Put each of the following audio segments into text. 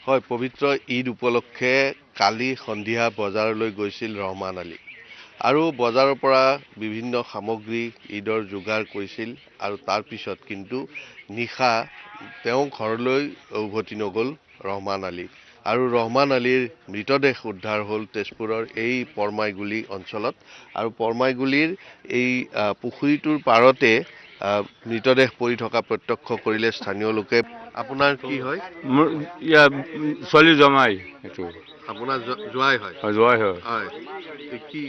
হয়, পবিত্ৰ ঈদ উপলক্ষে কালি সন্ধিয়া বজাৰলৈ গৈছিল ৰহমান আলী আৰু বজাৰৰ পৰা বিভিন্ন সামগ্ৰী ঈদৰ যোগাৰ কৰিছিল আৰু তাৰ পিছত কিন্তু নিশা তেওঁ ঘৰলৈ উভতি নগ'ল ৰহমান আলী আৰু ৰহমান আলীৰ মৃতদেহ উদ্ধাৰ হ'ল তেজপুৰৰ এই পৰমাইগুলি অঞ্চলত আৰু পৰমাইগুলিৰ এই পুখুৰীটোৰ পাৰতে মৃতদেহ পৰি থকা প্ৰত্যক্ষ কৰিলে স্থানীয় লোকে। আপোনাৰ কি হয়? মোৰ ছোৱালী জমাই এইটো আপোনাৰ জোৱাই হয়? জোৱাই হয়। হয়, কি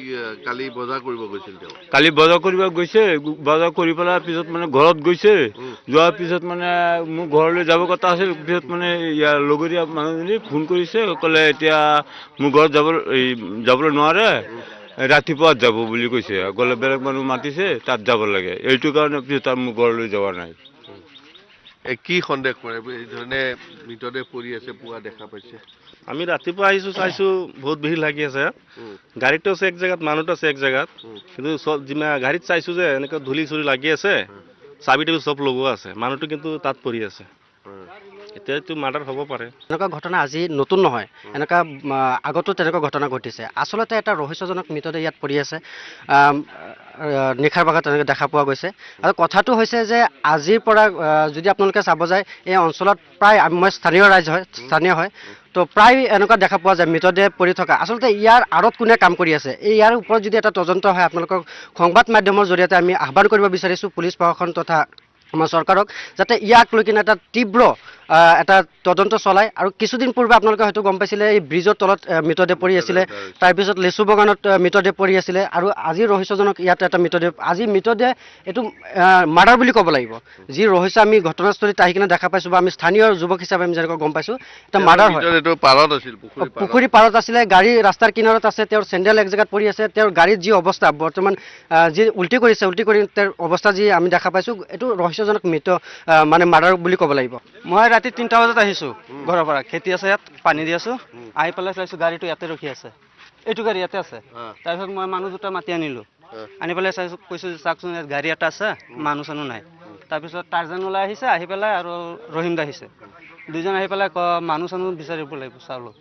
কালি বজাৰ কৰিব গৈছিল তেওঁ? কালি বজাৰ কৰিব গৈছে, বজাৰ কৰি পেলাই পিছত মানে ঘৰত গৈছে, যোৱাৰ পিছত মানে মোৰ ঘৰলৈ যাব কথা আছিল। পিছত মানে ইয়াৰ লগৰীয়া মানুহজনী ফোন কৰিছে, ক'লে এতিয়া মোৰ ঘৰত যাবলৈ নোৱাৰে, ৰাতিপুৱা যাব বুলি কৈছে। ক'লে বেলেগ মানুহ মাতিছে, তাত যাব লাগে। এইটো কাৰণে পিছত মোৰ ঘৰলৈ যোৱা নাই। কি সন্দেহ কৰে এই ধৰণে মৃতদেহ পৰি আছে পুৱা দেখা পাইছে? আমি ৰাতিপুৱা আহিছো, চাইছো বহুত ভিৰ লাগি আছে। গাড়ীটো আছে এক জেগাত, মানুহটো আছে এক জেগাত, কিন্তু গাড়ীত চাইছো যে এনেকৈ ধূলি চুলি লাগি আছে, চাবি টাবি চব লগোৱা আছে, মানুহটো কিন্তু তাত পৰি আছে। এতিয়াতো মাৰ্ডাৰ হ'ব পাৰে। এনেকুৱা ঘটনা আজি নতুন নহয়, এনেকুৱা আগতো তেনেকুৱা ঘটনা ঘটিছে। আচলতে এটা ৰহস্যজনক মৃতদেহ ইয়াত পৰি আছে, নিশাৰ ভাগত তেনেকৈ দেখা পোৱা গৈছে। আৰু কথাটো হৈছে যে আজিৰ পৰা যদি আপোনালোকে চাব যায়, এই অঞ্চলত প্ৰায় মই স্থানীয় হয়, তো প্ৰায় এনেকুৱা দেখা পোৱা যায় মৃতদেহ পৰি থকা। আচলতে ইয়াৰ আঁৰত কোনে কাম কৰি আছে, ইয়াৰ ওপৰত যদি এটা তদন্ত হয়, আপোনালোকক সংবাদ মাধ্যমৰ জৰিয়তে আমি আহ্বান কৰিব বিচাৰিছোঁ পুলিচ প্ৰশাসন তথা আমাৰ চৰকাৰক, যাতে ইয়াক লৈ কিনে এটা তীব্ৰ এটা তদন্ত চলায়। আৰু কিছুদিন পূৰ্বে আপোনালোকে হয়তো গম পাইছিলে, এই ব্ৰিজৰ তলত মৃতদেহ পৰি আছিলে, তাৰপিছত লেচু বাগানত মৃতদেহ পৰি আছিলে, আৰু আজি ৰহস্যজনক ইয়াত এটা মৃতদেহ। আজি মৃতদেহ এইটো মাৰ্ডাৰ বুলি ক'ব লাগিব। যি ৰহস্য আমি ঘটনাস্থলীত আহি কিনে দেখা পাইছোঁ, বা আমি স্থানীয় যুৱক হিচাপে আমি যেনেকৈ গম পাইছোঁ, এটা মাৰ্ডাৰ হয়। পুখুৰী পাৰত আছিলে, গাড়ী ৰাস্তাৰ কিনাৰত আছে, তেওঁৰ চেণ্ডেল এক জেগাত পৰি আছে, তেওঁৰ গাড়ীত যি অৱস্থা বৰ্তমান, যি উল্টি কৰি তেওঁৰ অৱস্থা যি আমি দেখা পাইছোঁ, এইটো ৰহস্যজনক মানে মাৰ্ডাৰ বুলি ক'ব লাগিব। মই ৰাতি 3টা বজাত আহিছোঁ ঘৰৰ পৰা, খেতি আছে ইয়াত, পানী দি আছোঁ, আহি পেলাই চাইছোঁ গাড়ীটো ইয়াতে ৰখি আছে, এইটো গাড়ী ইয়াতে আছে। তাৰপিছত মই মানুহ দুটা মাতি আনিলোঁ, আনি পেলাই চাইছোঁ, কৈছোঁ যে চাওকচোন ইয়াত গাড়ী এটা আছে, মানুহ চানুহ নাই। তাৰপিছত টাৰ্জান ওলাই আহিছে, আহি পেলাই আৰু ৰহিম দা আহিছে, দুইজন আহি পেলাই মানুহ চানুহ বিচাৰিব লাগিব চালোঁ।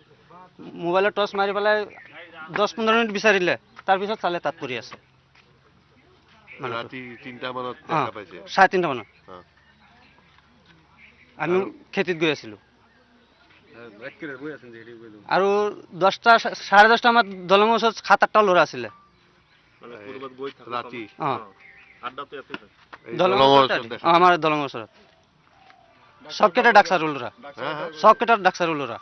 মোবাইলত টৰ্চ মাৰি পেলাই 10-15 মিনিট বিচাৰিলে, তাৰপিছত চালে তাত পৰি আছে। ৰাতি 3টা মানত 3:30 মানত আমি খেতিত গৈ আছিলোঁ, আৰু 10টা-10:30 মানত দলঙৰ ওচৰত 7-8টা ল'ৰা আছিলে। আমাৰ দলঙৰ ওচৰত চবকেইটা ডাকচাৰু ল'ৰা,